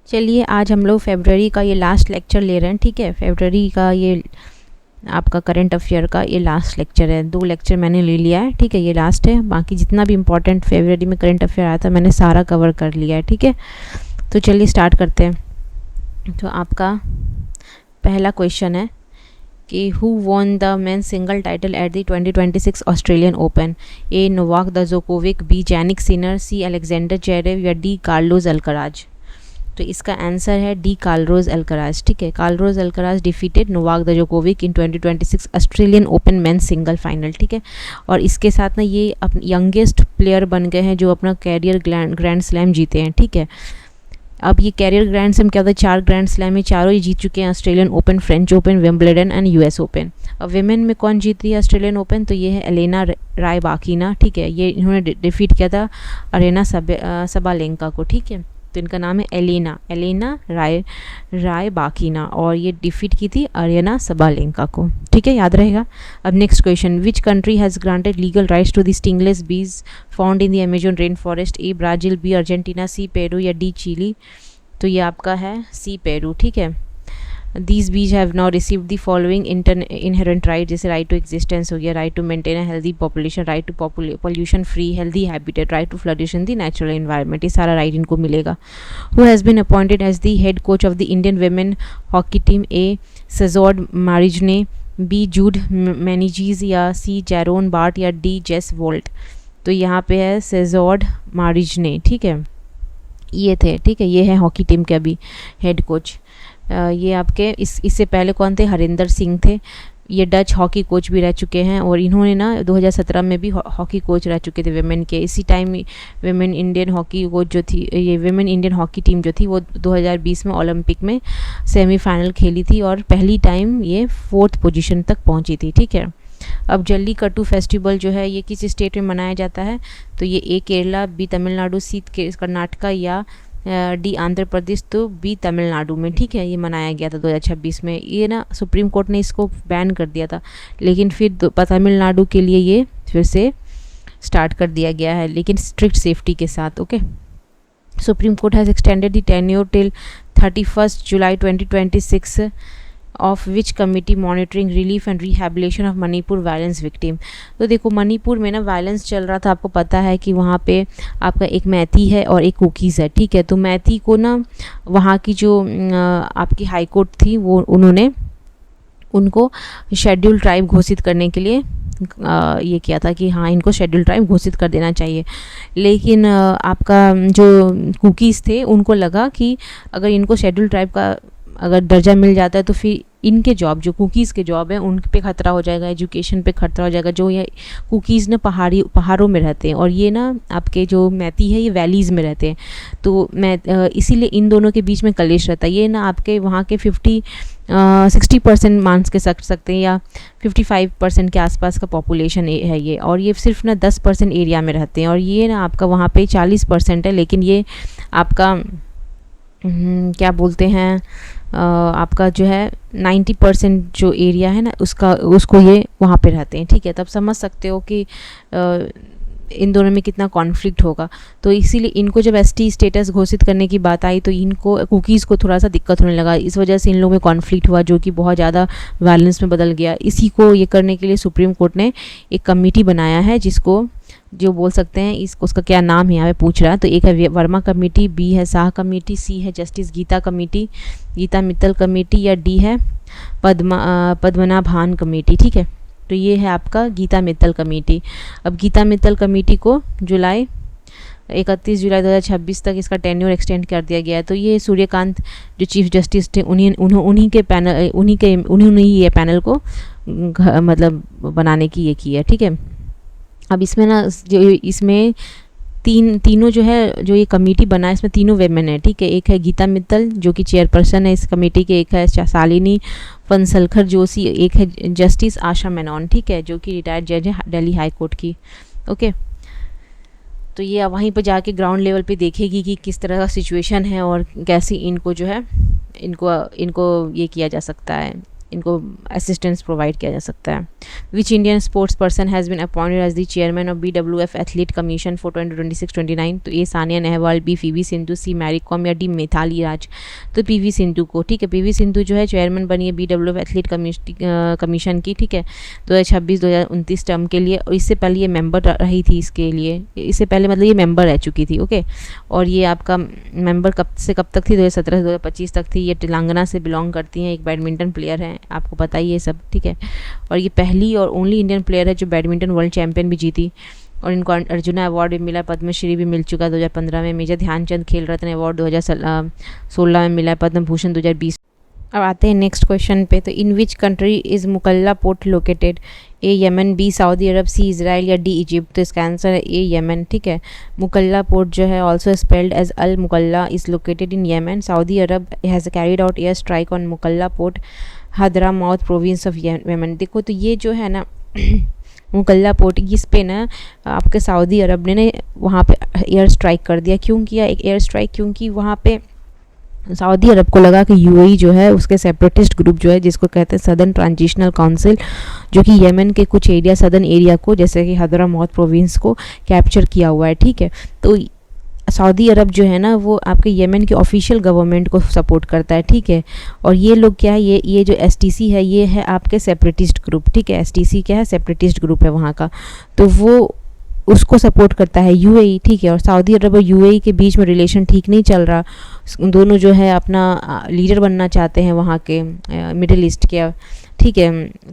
चलिए आज हम लोग फेब्रुअरी का ये लास्ट लेक्चर ले रहे हैं। ठीक है, फेब्रुअरी का ये आपका करंट अफेयर का ये लास्ट लेक्चर है। 2 लेक्चर मैंने ले लिया है। ठीक है, ये लास्ट है। बाकी जितना भी इम्पोर्टेंट फेब्रुअरी में करंट अफेयर आया था मैंने सारा कवर कर लिया है। ठीक है, तो चलिए स्टार्ट करते हैं। तो आपका पहला क्वेश्चन है कि who won the men single title at the 2026 Australian Open? A Novak Djokovic, B Jannik Sinner, C Alexander Zverev या डी कार्लोस अल्कराज। तो इसका आंसर है डी कार्लोस अल्कराज। ठीक है, Carlos Alcaraz defeated Novak Djokovic in 2026 Australian Open men's single final. ठीक है, और इसके साथ ना ये यंगेस्ट प्लेयर बन गए हैं जो अपना कैरियर ग्रैंड स्लैम जीते हैं। ठीक है, अब ये कैरियर ग्रैंड स्लैम क्या होता है? 4 ग्रैंड स्लैम में चारों ही जीत चुके हैं, Australian open, French open, Wimbledon and US open. अब विमेन में कौन जीत रही है ऑस्ट्रेलियन ओपन? तो ये है एलेना रायबाकिना। ठीक है, ये इन्होंने डिफीट किया था अरेना सबालेंका को। ठीक है, तो इनका नाम है एलेना रायबाकिना और ये डिफीट की थी अरेना सबालेंका को। ठीक है, याद रहेगा। अब next question, which country has granted legal rights to the stingless bees found in the Amazon rainforest? A Brazil, B Argentina, C Peru या डी चिली। तो ये आपका है सी पेरू। ठीक है, these bees have now received the following inherent right, जैसे right to existence हो गया, right to maintain a healthy population, right to pollution free healthy habitat, right to flourish in the natural environment। ये सारा right इनको मिलेगा। Who has been appointed as the head coach of the Indian women hockey team? A Sazord Marijne, B Jude Menzies या C Jaron Bart या D Jess Volt। तो यहाँ पे है सेजॉर्ड मारिजने। ठीक है, ये थे। ठीक है, ये है हॉकी टीम के अभी हेड कोच। ये आपके इससे पहले कौन थे? हरिंदर सिंह थे। ये डच हॉकी कोच भी रह चुके हैं और इन्होंने ना 2017 में भी हॉकी कोच रह चुके थे वेमेन के। इसी time women Indian hockey coach जो थी, ये वेमेन इंडियन हॉकी टीम जो थी वो 2020 में ओलंपिक में सेमीफाइनल खेली थी और पहली टाइम ये 4th पोजीशन तक पहुंची थी। ठीक है, अब जल्लीकट्टू फेस्टिवल जो है ये किस स्टेट में मनाया जाता है? तो ये ए केरला, बी तमिलनाडु, सी कर्नाटका या डी आंध्र प्रदेश, तो बी तमिलनाडु में। ठीक है, ये मनाया गया था 2026 में। ये ना सुप्रीम कोर्ट ने इसको बैन कर दिया था, लेकिन फिर तमिलनाडु के लिए ये फिर से स्टार्ट कर दिया गया है, लेकिन स्ट्रिक्ट सेफ्टी के साथ। Okay, supreme court has extended the tenure till 31 July 2026 of which committee monitoring relief and rehabilitation of Manipur violence victim. तो देखो मणिपुर में ना वायलेंस चल रहा था, आपको पता है कि वहाँ पे आपका एक मैती है और एक कुकीज़ है। ठीक है, तो मैती को ना वहाँ की जो आपकी हाई कोर्ट थी वो उन्होंने उनको शेड्यूल ट्राइब घोषित करने के लिए ये किया था कि हाँ इनको शेड्यूल ट्राइब घोषित कर देना चाहिए। लेकिन आपका जो कुकीज़ थे उनको लगा कि अगर इनको शेड्यूल ट्राइब का अगर दर्जा मिल जाता है तो फिर इनके जॉब जो कुकीज़ के जॉब है उन पे खतरा हो जाएगा, एजुकेशन पे खतरा हो जाएगा। जो ये कुकीज़ ना पहाड़ों में रहते हैं और ये ना आपके जो मैती है ये वैलीज़ में रहते हैं, तो मैं इसीलिए इन दोनों के बीच में कलेश रहता है। ये ना आपके वहाँ के 60% मान के सकते हैं या 55% के आसपास का पॉपुलेशन है ये, और ये सिर्फ ना 10% एरिया में रहते हैं और ये ना आपका वहाँ पे 40% है। लेकिन ये आपका क्या बोलते हैं आपका जो है 90% जो एरिया है ना उसको ये वहाँ पे रहते हैं। ठीक है, तब समझ सकते हो कि इन दोनों में कितना कॉन्फ्लिक्ट होगा। तो इसीलिए इनको जब एसटी स्टेटस घोषित करने की बात आई तो इनको कुकीज़ को थोड़ा सा दिक्कत होने लगा। इस वजह से इन लोगों में कॉन्फ्लिक्ट हुआ जो कि बहुत ज़्यादा वायलेंस में बदल गया। इसी को ये करने के लिए सुप्रीम कोर्ट ने एक कमेटी बनाया है जिसको जो बोल सकते हैं उसका क्या नाम है यहाँ पे पूछ रहा है। तो एक है वर्मा कमेटी, बी है शाह कमेटी, सी है जस्टिस गीता मित्तल कमेटी या डी है पद्मनाभान कमेटी। ठीक है, तो ये है आपका गीता मित्तल कमेटी। अब गीता मित्तल कमेटी को 31 जुलाई 2026 तक इसका टेन्योर एक्सटेंड कर दिया गया है। तो ये सूर्यकांत जो चीफ जस्टिस थे उन्होंने ही ये पैनल को मतलब बनाने की ये की है। ठीक है, अब इसमें ना जो इसमें तीनों जो है जो ये कमेटी बना है इसमें तीनों वेमेन है। ठीक है, एक है गीता मित्तल जो कि चेयरपर्सन है इस कमेटी के, एक है शालिनी फनसलखर जोशी, एक है जस्टिस आशा मेनन। ठीक है, जो कि रिटायर्ड जज है दिल्ली हाई कोर्ट की। ओके, तो ये वहीं पर जाके ग्राउंड लेवल पे देखेगी कि किस तरह का सिचुएशन है और कैसे इनको जो है इनको ये किया जा सकता है, इनको असिस्टेंस प्रोवाइड किया जा सकता है। Which Indian sports person has been appointed as the chairman of BWF athlete commission for 2026-29। तो A Sania Nehwal, B PV Sindhu, C Mary Kom या डी मिताली राज। तो PV सिंधु को, ठीक है, PV सिंधु जो है चेयरमैन बनी है BWF एथलीट कमीशन की, ठीक है, 2026-2029 टर्म के लिए। और इससे पहले ये मेंबर रही थी इसके लिए, इससे पहले मतलब ये मेंबर रह चुकी थी, ओके। और ये आपका मेंबर कब से कब तक थी? 2017 से 2025 तक थी। ये तेलंगाना से बिलोंग करती हैं, एक बैडमिंटन प्लेयर हैं, आपको पता ही ये सब, ठीक है। और ये पहली और ओनली इंडियन प्लेयर है जो बैडमिंटन वर्ल्ड चैंपियन भी जीती। और इनको अर्जुना अवार्ड भी मिला, पद्मश्री भी मिल चुका 2015 में। मेजर ध्यानचंद खेल रत्न अवार्ड 2016 में मिला है, पद्म भूषण 2020। अब आते हैं नेक्स्ट क्वेश्चन पे। तो in which country is Mukalla port located? A Yemen, B Saudi Arabia, C Israel या डी इजिप्ट। तो इसका आंसर है ए यमन, ठीक है। मुकल्ला पोर्ट जो है also spelled as Al Mukalla is located in Yemen. Saudi Arabia has carried out air strike on Mukalla port Hadramaut province of Yemen. देखो तो ये जो है ना मुकल्ला पोर्ट, इस पे ना आपके सऊदी अरब ने वहाँ पे एयर स्ट्राइक कर दिया। क्यों किया एक एयर स्ट्राइक? क्योंकि वहाँ पे सऊदी अरब को लगा कि यूएई जो है उसके सेपरेटिस्ट ग्रुप जो है जिसको कहते हैं सदर्न ट्रांजिशनल काउंसिल, जो कि यमन के कुछ एरिया, सदर्न एरिया को, जैसे कि हदरामाउत प्रोविंस को कैप्चर किया हुआ है, ठीक है। तो सऊदी अरब जो है ना वो आपके यमन के ऑफिशियल गवर्नमेंट को सपोर्ट करता है, ठीक है। और ये लोग क्या है, ये जो STC है ये है आपके सेपरेटिस्ट ग्रुप, ठीक है। STC क्या है? सेपरेटिस्ट ग्रुप है वहाँ का। तो वो उसको सपोर्ट करता है यूएई, ठीक है। और सऊदी अरब और यूएई के बीच में रिलेशन ठीक नहीं चल रहा, दोनों जो है अपना लीडर बनना चाहते हैं वहाँ के मिडिल ईस्ट के, ठीक है।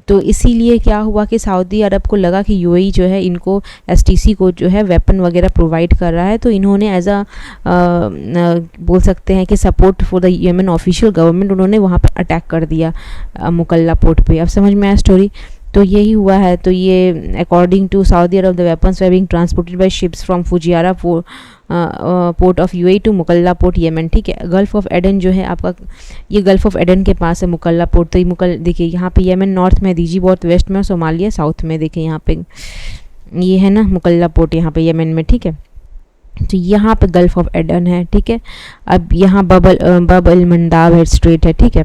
तो इसीलिए क्या हुआ कि सऊदी अरब को लगा कि यूएई जो है इनको STC को जो है वेपन वगैरह प्रोवाइड कर रहा है, तो इन्होंने एज अ बोल सकते हैं कि support for the Yemen official government उन्होंने वहाँ पर अटैक कर दिया मुकल्ला पोर्ट पे। अब समझ में आया स्टोरी? तो यही हुआ है। तो ये according to Saudi Arabia the weapons were being transported by ships from Fujairah port of UAE to Mukalla port Yemen, ठीक है। गल्फ ऑफ एडन जो है आपका, ये गल्फ ऑफ एडन के पास है मुकल्ला पोर्ट। तो ये देखिए यहाँ पे यमन नॉर्थ में, दीजिबोर्ट वेस्ट में, और सोमालिया साउथ में। देखिए यहाँ पे ये है ना मुकल्ला पोर्ट यहाँ पे यमन में, ठीक है। तो यहाँ पे गल्फ ऑफ एडन है, ठीक है। अब यहाँ बब अल मंदाब है, स्ट्रेट है, ठीक है।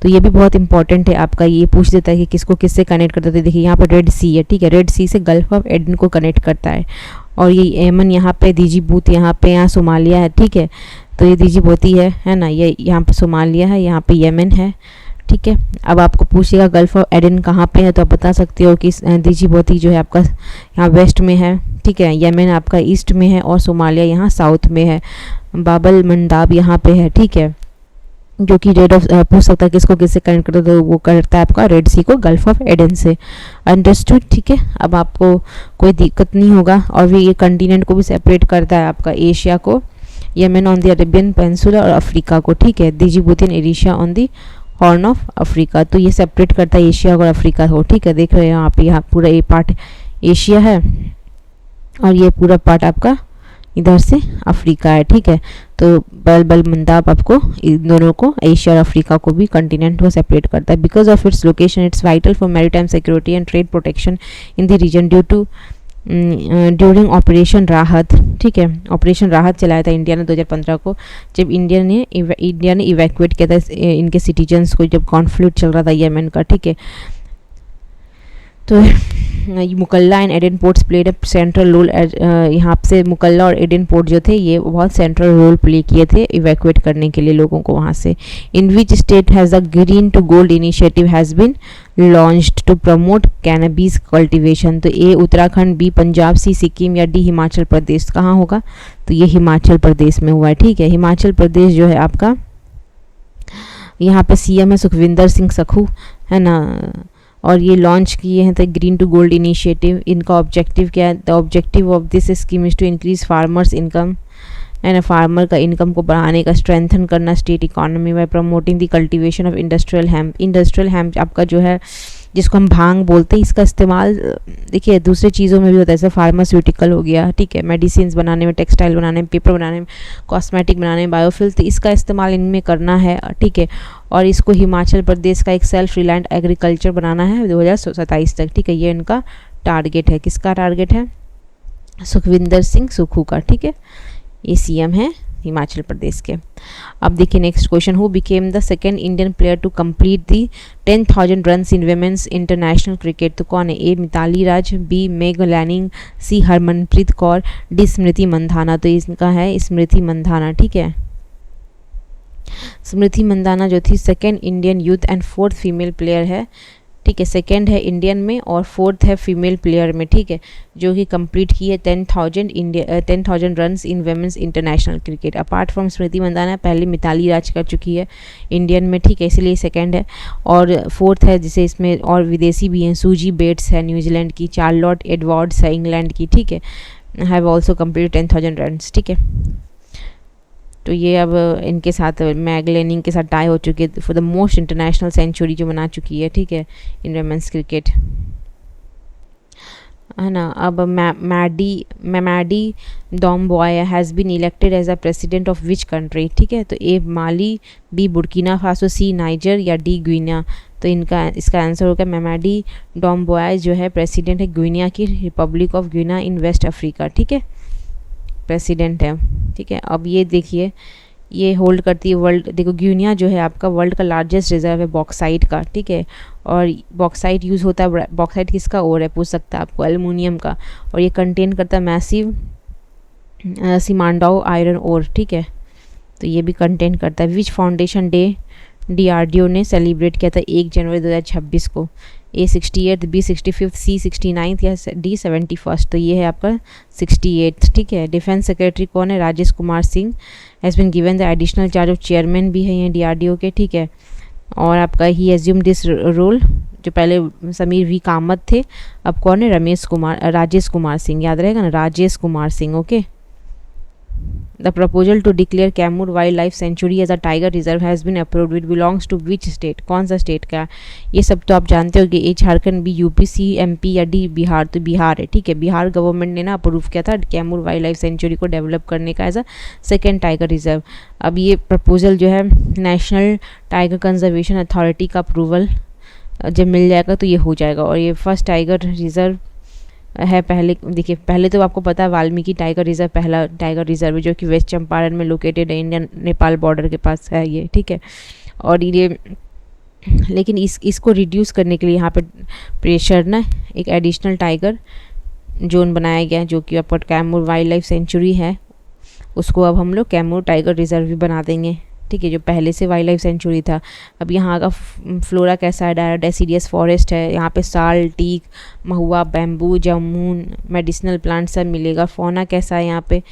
तो ये भी बहुत इंपॉर्टेंट है आपका, ये पूछ देता है कि किसको किससे कनेक्ट करता है। देखिए यहाँ पर रेड सी है, ठीक है। रेड सी से गल्फ ऑफ एडन को कनेक्ट करता है। और ये यमन यहाँ पे, दीजिबूत यहाँ पे, यहाँ सोमालिया है, ठीक है। तो ये दीजिबोती है ना, ये यहाँ पे सोमालिया है, यहाँ पे यमन है, ठीक है। अब आपको पूछेगा गल्फ ऑफ एडन कहाँ पे है, तो आप बता सकते हो कि दीजिबोती जो है आपका यहाँ वेस्ट में है, ठीक है। यमन आपका ईस्ट में है, और सोमालिया यहाँ साउथ में है। बाबल मंदाब यहाँ पे है, ठीक है, जो कि रेड ऑफ पूछ सकता है किसको किससे कनेक्ट करता है, तो वो करता है आपका रेड सी को गल्फ ऑफ एडन से। अंडरस्टूड, ठीक है। अब आपको कोई दिक्कत नहीं होगा। और ये कंटिनेंट को भी सेपरेट करता है आपका, एशिया को, Yemen on the Arabian peninsula, और अफ्रीका को, ठीक है। दीजिबूती एंड एरिशा on the horn of Africa. तो ये सेपरेट करता है एशिया और अफ्रीका को, ठीक है। देख रहे हैं यहाँ पे, यहाँ पूरा ये पार्ट एशिया है और ये पूरा पार्ट आपका इधर से अफ्रीका है, ठीक है। तो बल मंदाब आपको इन दोनों को, एशिया और अफ्रीका को भी कंटिनेंट को सेपरेट करता है। Because of its location it's vital for maritime security and trade protection in the region due to during operation Rahat, ठीक है। ऑपरेशन राहत चलाया था इंडिया ने 2015 को, जब इंडिया ने इवैक्यूएट किया था इनके सिटीजन्स को, जब कॉन्फ्लिक्ट चल रहा था यमन का, ठीक है। तो Mukalla and Aden ports played a central role. यहाँ से मुकल्ला और एडन पोर्ट जो थे ये बहुत सेंट्रल रोल प्ले किए थे इवैक्यूएट करने के लिए लोगों को वहाँ से। In which state has the green to gold initiative has been launched to promote cannabis cultivation. तो A Uttarakhand, B Punjab, C Sikkim या डी हिमाचल प्रदेश। कहाँ होगा? तो ये हिमाचल प्रदेश में हुआ है, ठीक है। हिमाचल प्रदेश जो है आपका, यहाँ पे CM है सुखविंदर सिंह सुक्खू, है ना। और ये लॉन्च किए हैं तो ग्रीन टू गोल्ड इनिशिएटिव। इनका ऑब्जेक्टिव क्या है? The objective of this scheme is to increase farmers income, है ना। फार्मर का इनकम को बढ़ाने का, स्ट्रेंथन करना state economy bye promoting the cultivation of industrial hemp. Industrial hemp आपका जो है जिसको हम भांग बोलते हैं, इसका इस्तेमाल देखिए दूसरे चीज़ों में भी होता है, जैसे फार्मास्यूटिकल हो गया, ठीक है, मेडिसिन बनाने में, टेक्सटाइल बनाने में, पेपर बनाने में, कॉस्मेटिक बनाने में, बायोफ्यूल, तो इसका इस्तेमाल इनमें करना है, ठीक है। और इसको हिमाचल प्रदेश का एक सेल्फ रिलायंट एग्रीकल्चर बनाना है 2027 तक, ठीक है। ये इनका टारगेट है। किसका टारगेट है? सुखविंदर सिंह सुक्खू का, ठीक है। ये CM है हिमाचल प्रदेश के। अब देखिए next question, who became the second Indian player to complete the 10,000 runs in women's international cricket. तो कौन है? A Mithali Raj, B Meg Lanning, C Harmanpreet Kaur, D Smriti Mandhana. तो इसका है स्मृति मंधाना, ठीक है। स्मृति मंधाना जो थी second Indian youth and fourth female player है, ठीक है। सेकेंड है इंडियन में और फोर्थ है फीमेल प्लेयर में, ठीक है, जो कि कंप्लीट की है 10,000 runs in women's international cricket. Apart from Smriti Mandhana पहले मिताली राज कर चुकी है इंडियन में, ठीक है, इसलिए सेकेंड है। और फोर्थ है जिसे इसमें और विदेशी भी हैं, सूजी बेट्स है न्यूजीलैंड की, चार्लोट एडवर्ड्स है इंग्लैंड की, ठीक है, हैव ऑल्सो कंप्लीट 10,000 रन्स, ठीक है। तो ये अब इनके साथ मैग लैनिंग के साथ टाई हो चुकी है for the most international century जो बना चुकी है, ठीक है, इन वुमेन्स क्रिकेट, है ना। अब Mamadi Doumbouya has been elected as a president of which country, ठीक है। तो A Mali, B Burkina Faso, C Niger या डी गुइनिया। तो इसका आंसर होगा मैमाडी डोम्बोया जो है प्रेसिडेंट है गुइनिया की, Republic of Guinea in West Africa, ठीक है, प्रेसिडेंट है, ठीक है। अब ये देखिए ये होल्ड करती है वर्ल्ड, देखो गुइनिया जो है आपका वर्ल्ड का लार्जेस्ट रिजर्व है बॉक्साइट का, ठीक है। और बॉक्साइट यूज़ होता है, बॉक्साइट किसका और है पूछ सकता है आपको, एल्युमिनियम का, और ये कंटेन करता है मैसिव सिमांडाओ आयरन ओर, ठीक है। तो ये भी कंटेन करता है। विच फाउंडेशन डे DRDO ने सेलिब्रेट किया था 1 जनवरी 2026 को? A 68, B 65, C 69 या D 71। तो ये है आपका 68, ठीक है। डिफेंस सेक्रेटरी कौन है? Rajesh Kumar Singh has been given the additional charge of chairman भी है ये DRDO के, ठीक है। और आपका ही एज्यूम दिस रोल, जो पहले समीर V कामत थे, अब कौन है? राजेश कुमार सिंह, याद रहेगा ना, Rajesh Kumar Singh, okay. The proposal to declare Kaimur wild life sanctuary as a tiger reserve has been approved, it belongs to which state? कौन सा स्टेट का? ये सब तो आप जानते हो कि ए झारखंड, बी यूपी, सी MP या डी बिहार। तो बिहार है, ठीक है। बिहार गवर्नमेंट ने ना अप्रूव किया था कैमूर वाइल्ड लाइफ सेंचुरी को डेवलप करने का as a second tiger reserve. अब ये प्रपोजल जो है नेशनल टाइगर कंजर्वेशन अथॉरिटी का अप्रूवल जब मिल जाएगा तो ये हो जाएगा। और ये फर्स्ट टाइगर रिजर्व है, पहले देखिए, पहले तो आपको पता है वाल्मीकि टाइगर रिजर्व पहला टाइगर रिजर्व है जो कि वेस्ट चंपारण में लोकेटेड है, इंडियन नेपाल बॉर्डर के पास है ये, ठीक है। और ये लेकिन इसको रिड्यूस करने के लिए यहाँ पे प्रेशर ना एक एडिशनल टाइगर जोन बनाया गया है, जो कि आपका कैमूर वाइल्ड लाइफ सेंचुरी है, उसको अब हम लोग कैमूर टाइगर रिजर्व भी बना देंगे, ठीक है, जो पहले से वाइल्ड लाइफ सेंचुरी था। अब यहाँ का फ्लोरा कैसा है? डायरेक्ट डेसिडियस फॉरेस्ट है, यहाँ पे साल, टीक, महुआ, बैम्बू, जामुन, मेडिसिनल प्लांट सब मिलेगा। फौना कैसा है यहाँ पे?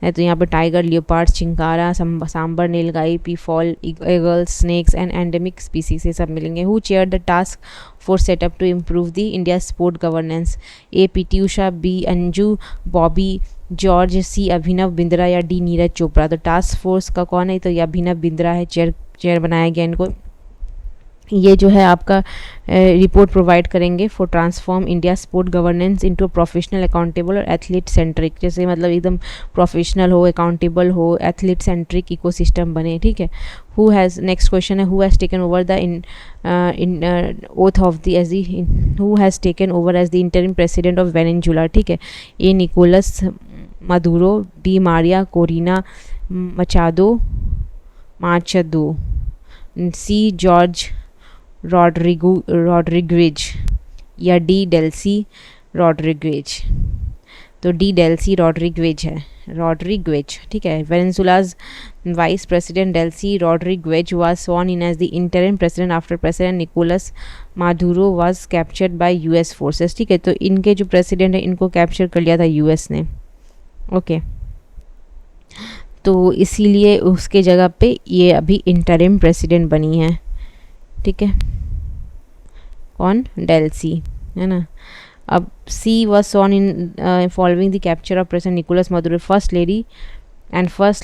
है तो यहाँ पे tiger, leopard, chinkara, sambar, nilgai, peafowl, eagles, snakes and endemic species ये सब मिलेंगे। Who chair the task force setup to improve the India sport governance? A PT Usha, B Anju Bobby George, C Abhinav Bindra या डी नीरज चोपड़ा। तो टास्क फोर्स का कौन है? तो ये अभिनव बिंद्रा है, चेयर बनाया गया इनको। ये जो है आपका रिपोर्ट प्रोवाइड करेंगे for transform India sport governance into professional, accountable और एथलीट सेंट्रिक, जैसे मतलब एकदम प्रोफेशनल हो, अकाउंटेबल हो, एथलीट सेंट्रिक इकोसिस्टम बने, ठीक है। हु हैज़, नेक्स्ट क्वेश्चन है, who has taken over the oath of the as who has taken over as the interim president of Venezuela, ठीक है। A Nicolas Maduro, D Maria Corina Machado, C Jorge Rodriguez या D Delsey रॉड्रिग्वेज। तो D Delsey रॉड्रिग्वेज है, Rodriguez, ठीक है। Venezuela's vice president Delcy Rodriguez was sworn in as the interim president after president Nicolas Maduro was captured by US forces, ठीक है। तो इनके जो प्रेसिडेंट है इनको कैप्चर कर लिया था US ने, ओके। तो इसीलिए उसके जगह पे ये अभी इंटरिम प्रेसिडेंट बनी है, ठीक है। कौन? डेल्सी, है ना। अब she was sworn in following the capture of president Nicolas Maduro first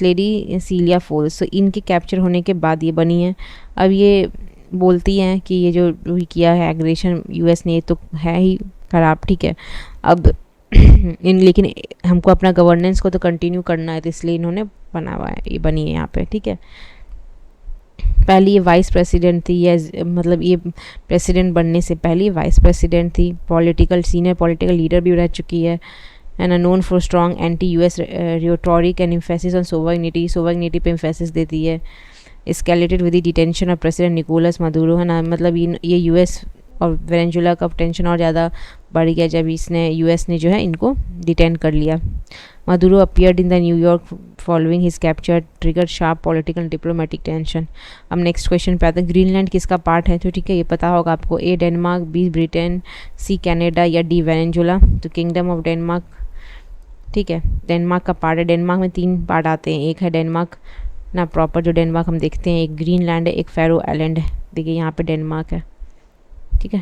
lady Cilia Flores. तो इनके कैप्चर होने के बाद ये बनी है। अब ये बोलती हैं कि ये जो किया है एग्रेशन US ने, ये तो है ही खराब, ठीक है। अब लेकिन हमको अपना गवर्नेंस को तो कंटिन्यू करना है, तो इसलिए इन्होंने बना हुआ है, ये बनी है यहाँ पे, ठीक है। पहले ये वाइस प्रेसिडेंट थी, ये मतलब ये प्रेसिडेंट बनने से पहले वाइस प्रेसिडेंट थी, सीनियर पॉलिटिकल लीडर भी रह चुकी है है ना, known for strong anti US rhetoric and emphasis on sovereignty पे एम्फेसिस देती है। Escalated with the detention of president Nicolas Maduro, है ना, मतलब ये यूएस और वेनेजुएला का टेंशन और ज़्यादा बढ़ गया जब यूएस ने जो है इनको डिटेन कर लिया। Maduro appeared in the New York following his capture, trigger sharp political diplomatic tension. अब नेक्स्ट क्वेश्चन पे आता है, ग्रीनलैंड किसका पार्ट है? तो ठीक है, ये पता होगा आपको, A Denmark, B Britain, C Canada या डी वेनेजुएला। तो किंगडम ऑफ डेनमार्क, ठीक है, डेनमार्क का पार्ट है। डेनमार्क में 3 पार्ट आते हैं, एक है डेनमार्क ना प्रॉपर जो डेनमार्क हम देखते हैं, एक ग्रीनलैंड है, एक फैरो आइलैंड है। देखिए यहाँ पे डेनमार्क है, ठीक है,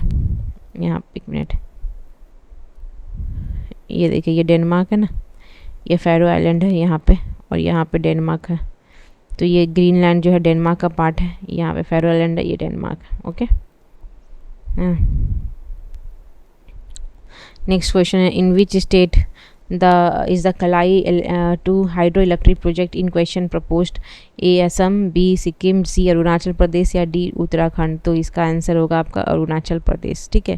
यहाँ 1 मिनट, ये देखिए ये डेनमार्क है ना, ये फैरो आइलैंड है यहाँ पे, और यहाँ पे डेनमार्क है। तो ये ग्रीनलैंड जो है डेनमार्क का पार्ट है, यहाँ पे फैरो आइलैंड है, ये डेनमार्क है। ओके, नेक्स्ट क्वेश्चन है, in which state is the Kalai 2 hydroelectric project in question proposed? A Assam, B Sikkim, C Arunachal Pradesh या डी उत्तराखंड। तो इसका आंसर होगा आपका अरुणाचल प्रदेश, ठीक है।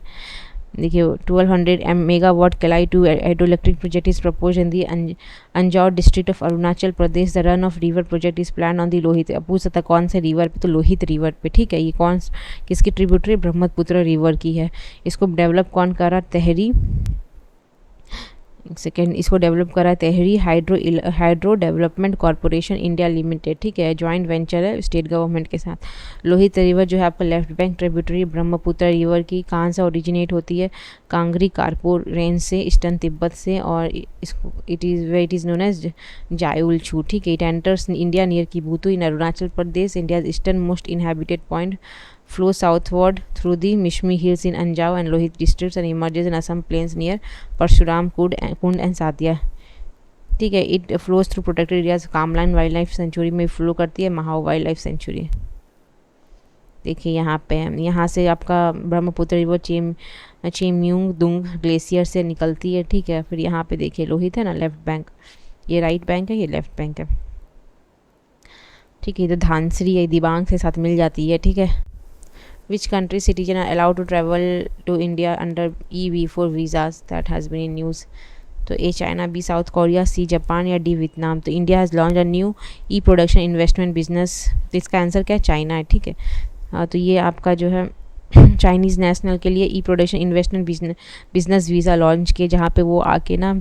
देखिए 1200 megawatt Kalai 2 hydroelectric project is propose in the Anjaw district of Arunachal Pradesh. The run of river project is plan on the Lohit. अब पूछ सकता कौन से रिवर पे? तो लोहित रिवर पे, ठीक है। ये कौन किसकी ट्रिब्यूटरी? ब्रह्मपुत्र रिवर की है। इसको डेवलप कौन कर रहा? तेहरी, सेकेंड, इसको डेवलप करा Tehri hydro development corporation India limited, ठीक है, जॉइंट वेंचर है स्टेट गवर्नमेंट के साथ। लोहित रिवर जो है आपका left bank tributary Brahmaputra river की कहाँ से ओरिजिनेट होती है? कांगरी कारपोर रेंज से, ईस्टर्न तिब्बत से, और इसको it is known as Zayul Chu, ठीक है। It enters India near Kibithu in Arunachal Pradesh, India eastern most inhabited point, flows southward through the Mishmi Hills in Anjao and Lohit districts and emerges in Assam plains near Parshuram Kund and Satia, ठीक है। It flows through protected areas, Kamlang wild life sanctuary में flow करती है, Mahav wild life century. देखिए यहाँ पे यहाँ से आपका ब्रह्मपुत्र रिवर चेम्यूंग दुंग ग्लेशियर से निकलती है, ठीक है। फिर यहाँ पे देखिए लोहित है ना, लेफ्ट बैंक, ये राइट बैंक है, ये लेफ्ट बैंक है, ठीक है। इधर धानसरी है, दिबांग से साथ मिल जाती है, ठीक है। Which country citizen are allowed to travel to India under E-V4 visas? That has been in news. तो A China, B south Korea, C Japan या डी वियतनाम। तो India has launch a new e production investment business. तो इसका answer क्या है? China है, ठीक है। तो ये आपका जो है चाइनीज़ नेशनल के लिए e production investment business visa launch किए, जहाँ पे वो आके ना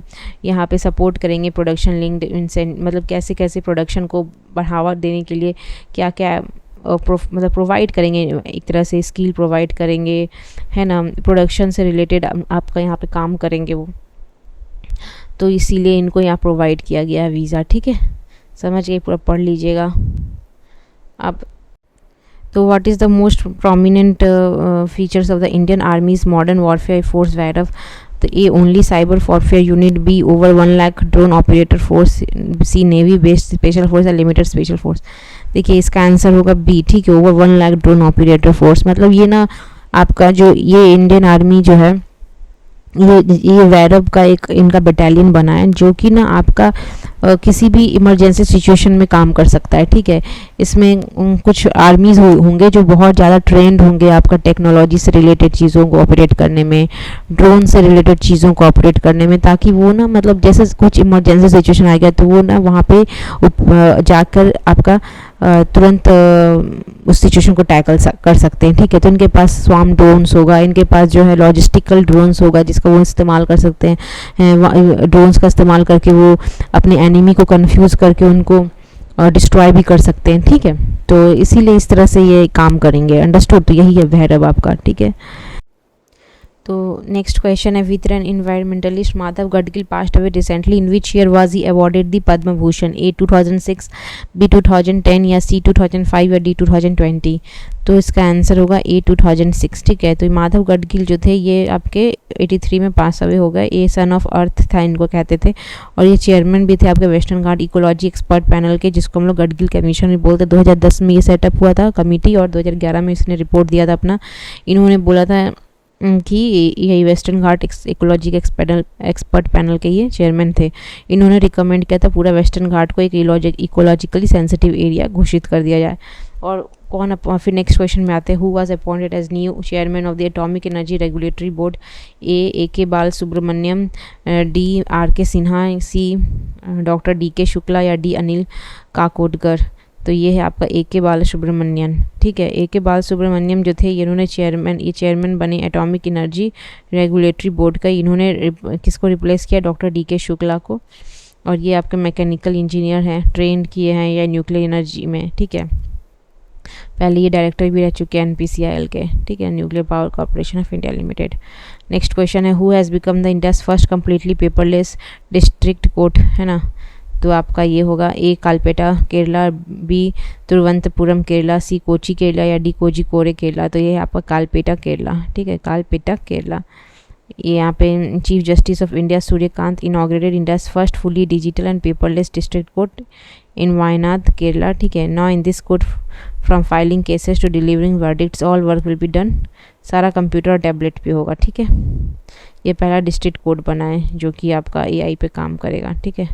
यहाँ पे सपोर्ट करेंगे प्रोडक्शन लिंक्ड इंसेंट, मतलब कैसे कैसे प्रोडक्शन को बढ़ावा देने के लिए क्या क्या मतलब प्रोवाइड करेंगे, एक तरह से स्किल प्रोवाइड करेंगे, है ना, प्रोडक्शन से रिलेटेड आपका यहाँ पे काम करेंगे वो। तो इसीलिए इनको यहाँ प्रोवाइड किया गया है वीज़ा, ठीक है। समझ के पूरा पढ़ लीजिएगा। अब तो what is the most prominent features of the Indian army's modern warfare force वायरफ? तो A only cyber warfare unit, B over 1 lakh drone operator force, C navy based special force या लिमिटेड स्पेशल फोर्स। देखिए इसका answer होगा B, ठीक है, over 1 lakh drone operator force. मतलब ये ना आपका जो ये इंडियन आर्मी जो है ये वैरव का एक इनका बटालियन बना है, जो कि ना आपका किसी भी इमरजेंसी सिचुएशन में काम कर सकता है, ठीक है। इसमें कुछ आर्मीज होंगे जो बहुत ज़्यादा ट्रेंड होंगे आपका टेक्नोलॉजी से रिलेटेड चीज़ों को ऑपरेट करने में, ड्रोन से रिलेटेड चीज़ों को ऑपरेट करने में, ताकि वो ना मतलब जैसे कुछ इमरजेंसी सिचुएशन आ गया तो वो ना वहाँ पे जाकर आपका तुरंत उस सिचुएशन को टैकल कर सकते हैं, ठीक है। तो इनके पास स्वाम ड्रोन्स होगा, इनके पास जो है लॉजिस्टिकल ड्रोन्स होगा जिसका वो इस्तेमाल कर सकते हैं। ड्रोन्स का इस्तेमाल करके वो अपने एनिमी को कंफ्यूज करके उनको डिस्ट्रॉय भी कर सकते हैं, ठीक है। तो इसीलिए इस तरह से ये काम करेंगे। अंडरस्टूड? तो यही है भैरव आपका, ठीक है। तो नेक्स्ट क्वेश्चन है, with an environmentalist Madhav Gadgil passed away recently, in which year was he awarded the Padma Bhushan? A 2006, B 2010 या सी 2005 या डी 2020। तो इसका आंसर होगा ए 2006, ठीक है। तो माधव गडगिल जो थे ये आपके 83 में पास अवे हो गए। ए सन ऑफ अर्थ था इनको कहते थे, और ये चेयरमैन भी थे आपके वेस्टर्न घाट इकोलॉजी एक्सपर्ट पैनल के, जिसको हम लोग गडगिल कमीशन भी बोलते। 2010 में ये सेटअप हुआ था कमेटी, और 2011 में इसने रिपोर्ट दिया था अपना। इन्होंने बोला था कि ये वेस्टर्न घाट इकोलॉजी के एक्सपर्ट पैनल के ये चेयरमैन थे। इन्होंने रिकमेंड किया था पूरा वेस्टर्न घाट को एक इकोलॉजिकली सेंसिटिव एरिया घोषित कर दिया जाए। और कौन फिर नेक्स्ट क्वेश्चन में आते हैं, who was appointed as new chairman of the atomic energy regulatory board, A K बाल सुब्रमण्यम, डी आर के सिन्हा, सी डॉक्टर डी के शुक्ला या डी अनिल काकोडकर। तो ये है आपका ए के बाल सुब्रमण्यम, ठीक है। ए के बाल सुब्रमण्यम जो थे इन्होंने चेयरमैन बने एटॉमिक एनर्जी रेगुलेटरी बोर्ड का। इन्होंने किसको रिप्लेस किया, डॉक्टर डी के शुक्ला को। और ये आपके मैकेनिकल इंजीनियर हैं, ट्रेंड किए हैं या न्यूक्लियर एनर्जी में, ठीक है। पहले ये डायरेक्टर भी रह चुके हैं NPCIL के, ठीक है, nuclear power corporation of India limited. Next question है, who has become the India's first completely paperless district court, है ना। तो आपका ये होगा A Kalpetta Kerala, B Thiruvananthapuram Kerala, C Kochi Kerala या डी कोझिकोड केरला। तो ये है आपका कालपेटा केरला, ठीक है, कालपेटा केरला। ये यहाँ पे chief justice of India Suryakant inaugurated India's first fully digital and paperless district court in Wayanad Kerala, ठीक है। Now in this court from filing cases to delivering verdicts all work will be done, सारा कंप्यूटर और टैबलेट पे होगा, ठीक है। ये पहला डिस्ट्रिक्ट कोर्ट बना है जो कि आपका AI पे काम करेगा, ठीक है।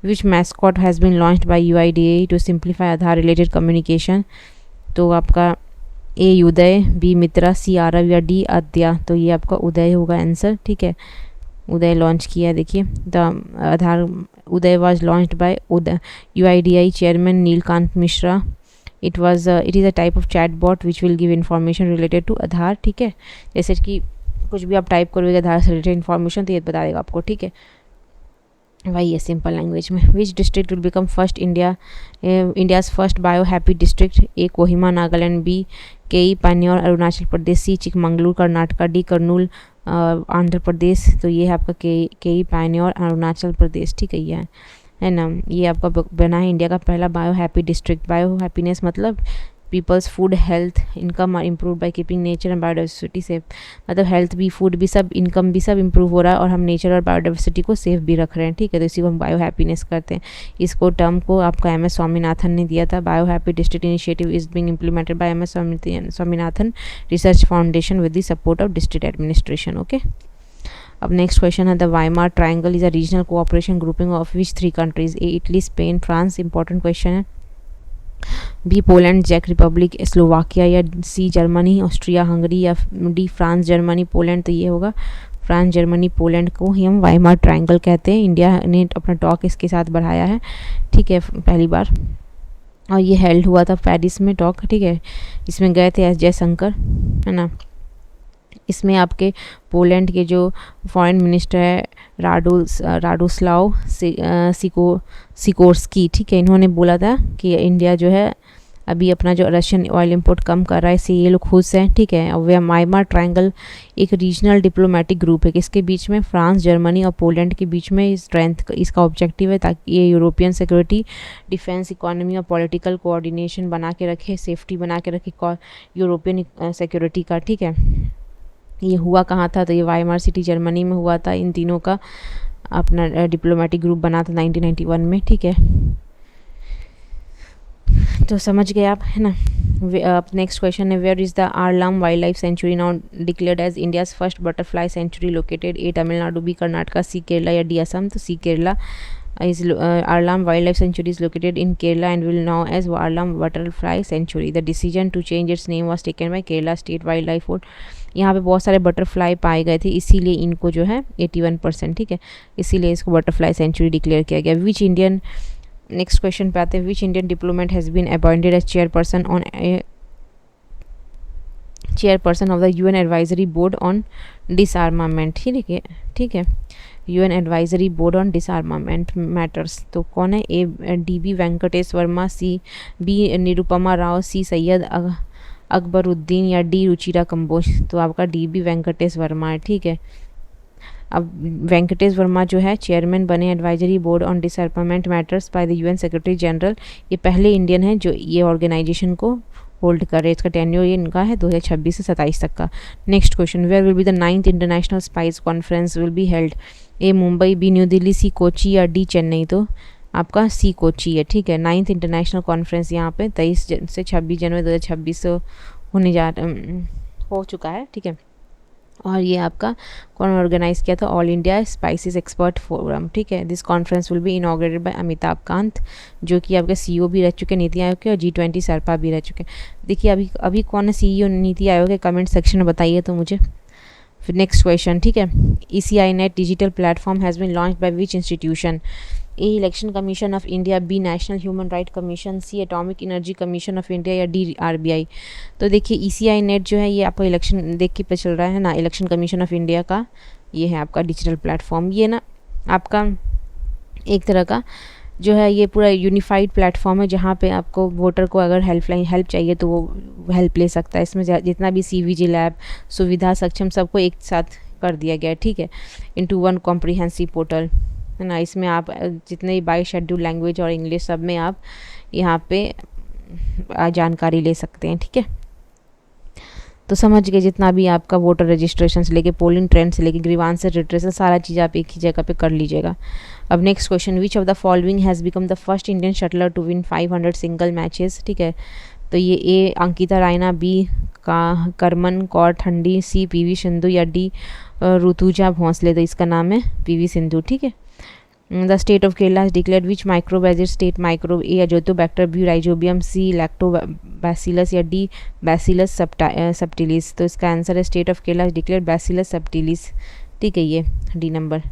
Which mascot has been launched by UIDAI to simplify Aadhaar related communication. तो आपका ए उदय, बी मित्रा, सी आरव या डी आद्या। तो ये आपका उदय होगा आंसर, ठीक है। उदय लॉन्च किया है, देखिए the Aadhaar Uday was launched by UIDAI chairman Neelkanth Mishra. It is a type of chat bot which will give information related to Aadhaar, ठीक है। जैसे कि कुछ भी आप टाइप करोगे आधार से रिलेटेड इन्फॉर्मेशन तो ये बता देगा आपको, ठीक है। वही है सिंपल लैंग्वेज में। Which district will become first India's first bio happy district, A Kohima Nagaland, B Kei Panyor Arunachal Pradesh, C Chikkamagaluru Karnataka, D Kurnool Andhra Pradesh. तो ये है आपका केई पान्योर अरुणाचल प्रदेश, ठीक है। ये है ना, ये आपका बना है इंडिया का पहला bio happy district. Bio happiness मतलब people's food health income are improve by keeping nature and biodiversity safe. मतलब हेल्थ भी, फूड भी, सब इनकम भी सब इम्प्रूव हो रहा है और हम नेचर और बायोडाइवर्सिटी को सेफ भी रख रहे हैं, ठीक है। तो इसी को हम बायो हैप्पीनेस करते हैं। इसको टर्म को आपका MS स्वामीनाथन ने दिया था। Bio happy district initiative is being implemented by MS Swaminathan research foundation with the support of district administration, okay. अब नेक्स्ट क्वेश्चन है, the Weimar triangle is a regional cooperation grouping of which 3 countries, A Italy, Spain, France. Important question है। B Poland, चेक republic, Slovakia या C Germany, Austria, Hungary या D France, Germany, Poland. तो ये होगा France, Germany, Poland को ही हम Weimar triangle कहते हैं। इंडिया ने अपना टॉक इसके साथ बढ़ाया है, ठीक है, पहली बार। और ये हेल्ड हुआ था पेरिस में टॉक, ठीक है। इसमें गए थे S जयशंकर, है ना। इसमें आपके पोलैंड के जो फॉरेन मिनिस्टर है राडोस्लाव सिकोर्स्की, ठीक है, इन्होंने बोला था कि इंडिया जो है अभी अपना जो रशियन ऑयल इंपोर्ट कम कर रहा है, इससे ये लोग खुश हैं, ठीक है। और वाइमार ट्रायंगल एक रीजनल डिप्लोमेटिक ग्रुप है किसके बीच में, फ्रांस, जर्मनी और पोलैंड के बीच में। स्ट्रेंथ इसका ऑब्जेक्टिव है ताकि ये यूरोपियन सिक्योरिटी, डिफेंस, इकोनॉमी और पॉलिटिकल कोऑर्डिनेशन बना के रखे, सेफ्टी बना के रखे यूरोपियन सिक्योरिटी का, ठीक है। ये हुआ कहाँ था, तो ये वाइमार सिटी जर्मनी में हुआ था। इन तीनों का अपना डिप्लोमेटिक ग्रुप बना था 1991 में, ठीक है। तो समझ गए आप, है ना। अब नेक्स्ट क्वेश्चन है, where is the Aralam wild life sanctuary now declared as India's first butterfly sanctuary located, A Tamil Nadu, B Karnataka, C Kerala या डी असम। तो सी Kerala is Arlam Wildlife Sanctuary is located in Kerala and will now as Arlam Butterfly Sanctuary. The decision to change its name was taken by Kerala State Wildlife Board. यहाँ पे बहुत सारे butterfly पाए गए थे, इसीलिए इनको जो है 81%, ठीक है, इसीलिए इसको बटरफ्लाई सेंचुरी डिक्लेयर किया गया। विच इंडियन, नेक्स्ट क्वेश्चन पे आते हैं, which Indian diplomat has been appointed as chairperson of the UN advisory board on disarmament, ठीक है, UN advisory board on disarmament matters. तो कौन है, A DB Venkatesh Varma, C B Nirupama Rao, C Syed Akbaruddin या डी रुचिरा कंबोज। तो आपका DB वेंकटेश वर्मा है, ठीक है। अब वेंकटेश वर्मा जो है चेयरमैन बने advisory board on disarmament matters by the UN secretary general. ये पहले इंडियन है जो ये ऑर्गेनाइजेशन को होल्ड करे। इसका टेन्योर ये इनका है 2026 से 27 तक का। Next question, where will the द 9th international spice conference will be held, A Mumbai, B New Delhi, C Kochi या डी चेन्नई। तो आपका सी कोची है, ठीक है। 9th इंटरनेशनल कॉन्फ्रेंस यहाँ पे 23 से 26 जनवरी 2026 हो चुका है, ठीक है। और ये आपका कौन ऑर्गेनाइज किया था? All India spices expert forum, ठीक है। This conference will B inaugurated bye Amitabh Kant, जो कि आपके सीईओ भी रह चुके नीति आयोग के, और G20 सरपा भी रह चुके। देखिए अभी अभी कौन है सीईओ नीति आयोग के, कमेंट सेक्शन में बताइए तो मुझे। फिर नेक्स्ट क्वेश्चन, ठीक है। ECI net digital platform has been launch by which institution? A election commission of India, B national human right commission, C atomic energy commission of India, या D RBI? तो देखिए ECI नेट जो है ये आपको election देख के पता चल रहा है ना, इलेक्शन कमीशन ऑफ इंडिया का ये है आपका डिजिटल प्लेटफॉर्म। ये ना आपका एक तरह का जो है ये पूरा यूनिफाइड प्लेटफॉर्म है, जहाँ पे आपको वोटर को अगर हेल्प चाहिए तो वो हेल्प ले सकता है। इसमें जितना भी CVG लैब सुविधा सक्षम सबको एक साथ कर दिया गया है, ठीक है, इनटू वन कॉम्प्रिहेंसिव पोर्टल, है ना। इसमें आप जितने बाई शेड्यूल लैंग्वेज और इंग्लिश सब में आप यहाँ पे जानकारी ले सकते हैं, ठीक है। तो समझ गए, जितना भी आपका वोटर रजिस्ट्रेशन से लेके पोलिंग ट्रेंड से लेके ग्रीवांस रिट्रेसल सारा चीज़ आप एक ही जगह पे कर लीजिएगा। अब next question, which of the following has become the first Indian shuttler to win 500 single matches? ठीक है, तो ये ए अंकिता रायना, बी का करमन कौर ठंडी, सी PV सिंधु, या डी ऋतुजा भोंसले? तो इसका नाम है PV सिंधु, ठीक है। The state of Kerala has declared which microbe as it state microbe? A Azotobacter, B rhizobium, C lactobacillus, या डी बैसिलस सबटिलिस? तो इसका आंसर है state of Kerala has declared bacillus subtilis, ठीक है, ये D number,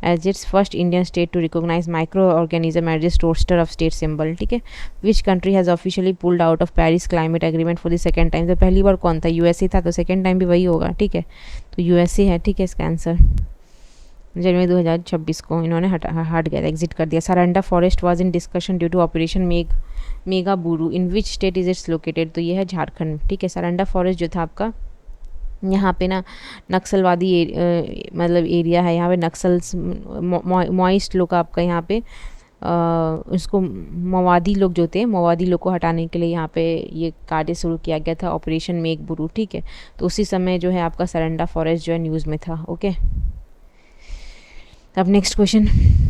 as its first Indian state to recognise micro organism as its roster of state symbol, ठीक है। Which country has officially pulled out of Paris climate agreement for the second time? तो पहली बार कौन था? USA था, तो second time भी वही होगा, ठीक है, तो USA है, ठीक है। इसका आंसर जनवरी 2026 को इन्होंने हट गया, एग्जिट कर दिया। Saranda forest was in discussion due to operation mega Buru, in which state is its located? तो ये है झारखंड, ठीक है। सरंडा फॉरेस्ट जो था आपका यहाँ पे ना नक्सलवादी मतलब एरिया है, यहाँ पे नक्सल्स मॉइस्ट लोग आपका यहाँ पे उसको मवादी लोग जो थे, मवादी लोग को हटाने के लिए यहाँ पे ये कार्य शुरू किया गया था, ऑपरेशन मेक बुरू, ठीक है। तो उसी समय जो है आपका सरंडा फॉरेस्ट जो है न्यूज़ में था, ओके। अब नेक्स्ट क्वेश्चन,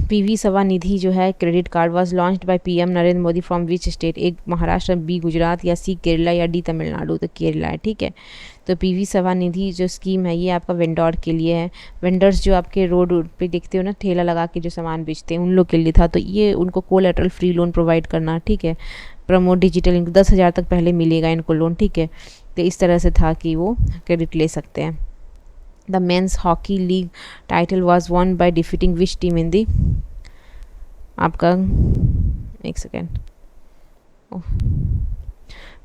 PV सवा निधि जो है credit card was launched bye PM Narendra Modi from which state? एक महाराष्ट्र, बी गुजरात, या सी केरला, या डी तमिलनाडु? तो केरला है, ठीक है। तो PV सवा निधि जो स्कीम है ये आपका वेंडर के लिए है। वेंडर्स जो आपके रोड पे देखते हो ना, ठेला लगा के जो सामान बेचते हैं, उन लोग के लिए था। तो ये उनको कोलैटरल फ्री लोन प्रोवाइड करना, ठीक है। प्रमोट डिजिटल, इनको 10,000 तक पहले मिलेगा इनको लोन, ठीक है। तो इस तरह से था कि वो क्रेडिट ले सकते हैं। The men's hockey league title was won by defeating which team in the आपका एक second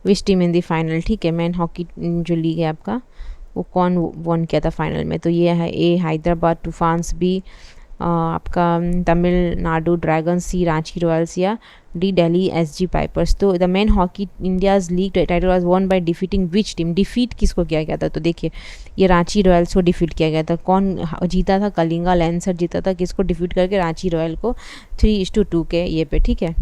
which team in the final, ठीक है। मैन हॉकी जो लीग है आपका वो कौन वन किया था फाइनल में? तो ये है ए हैदराबाद तूफान्स, बी आपका तमिलनाडु ड्रैगन, सी रांची रॉयल्स, या डी दिल्ली SG पाइपर्स? तो the main hockey India's league title was won by defeating which team? Defeat किसको किया गया था? तो देखिए ये रांची रॉयल्स को डिफीट किया गया था। कौन जीता था? कलिंगा लैंसर जीता था, किसको डिफीट करके? रांची रॉयल को 3:2 के ये पे, ठीक है।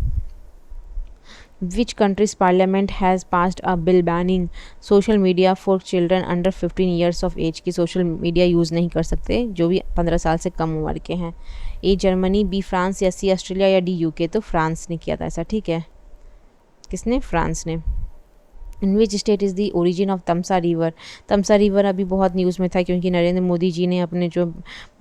Which country's parliament has passed a bill banning social media for children under 15 years of age? की सोशल मीडिया यूज़ नहीं कर सकते जो भी 15 साल से कम उम्र के हैं। ए जर्मनी, बी फ्रांस, या सी ऑस्ट्रेलिया, या डी UK? तो फ्रांस ने किया था ऐसा, ठीक है। किसने? फ्रांस ने। In which state is the origin of Tamsa river? Tamsa river अभी बहुत न्यूज़ में था क्योंकि नरेंद्र मोदी जी ने अपने जो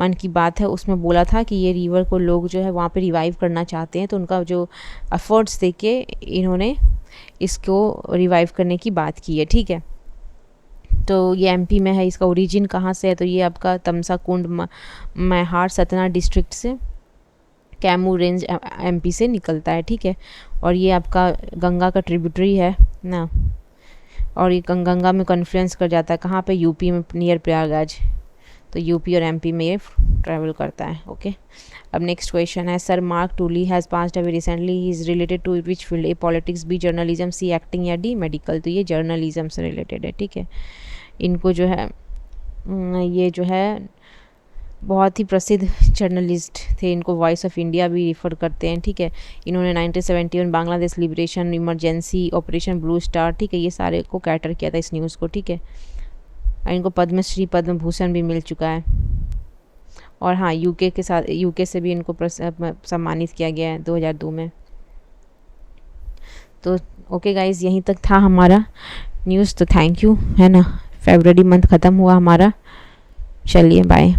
मन की बात है उसमें बोला था कि ये रिवर को लोग जो है वहाँ पे रिवाइव करना चाहते हैं, तो उनका जो एफर्ट्स देख के इन्होंने इसको रिवाइव करने की बात की है, ठीक है। तो ये MP में है। इसका ओरिजिन कहाँ से है? तो ये आपका तमसा कुंड मैहार सतना डिस्ट्रिक्ट से, कैमूर रेंज MP से निकलता है, ठीक है। और ये आपका गंगा का ट्रिब्यूटरी है ना, और ये गंगा में कन्फ्लुएंस कर जाता है कहाँ पे? UP में नियर प्रयागराज। तो UP और MP में ये ट्रैवल करता है, ओके। अब नेक्स्ट क्वेश्चन है, sir Mark Tully has passed away recently, he is related to which field? A politics, B journalism, C acting, या डी मेडिकल? तो ये जर्नलिज्म से रिलेटेड है, ठीक है। इनको जो है ये जो है बहुत ही प्रसिद्ध जर्नलिस्ट थे, इनको वॉइस ऑफ इंडिया भी रिफ़र करते हैं, ठीक है। इन्होंने 1971 Bangladesh liberation emergency operation blue star, ठीक है, ये सारे को कैटर किया था इस न्यूज़ को, ठीक है। और इनको पद्मश्री पद्म भूषण भी मिल चुका है। और हाँ, UK से भी इनको सम्मानित किया गया है 2002 में। तो ओके गाइज, यहीं तक था हमारा न्यूज़। तो थैंक यू, है ना। फरवरी मंथ ख़त्म हुआ हमारा। चलिए बाय।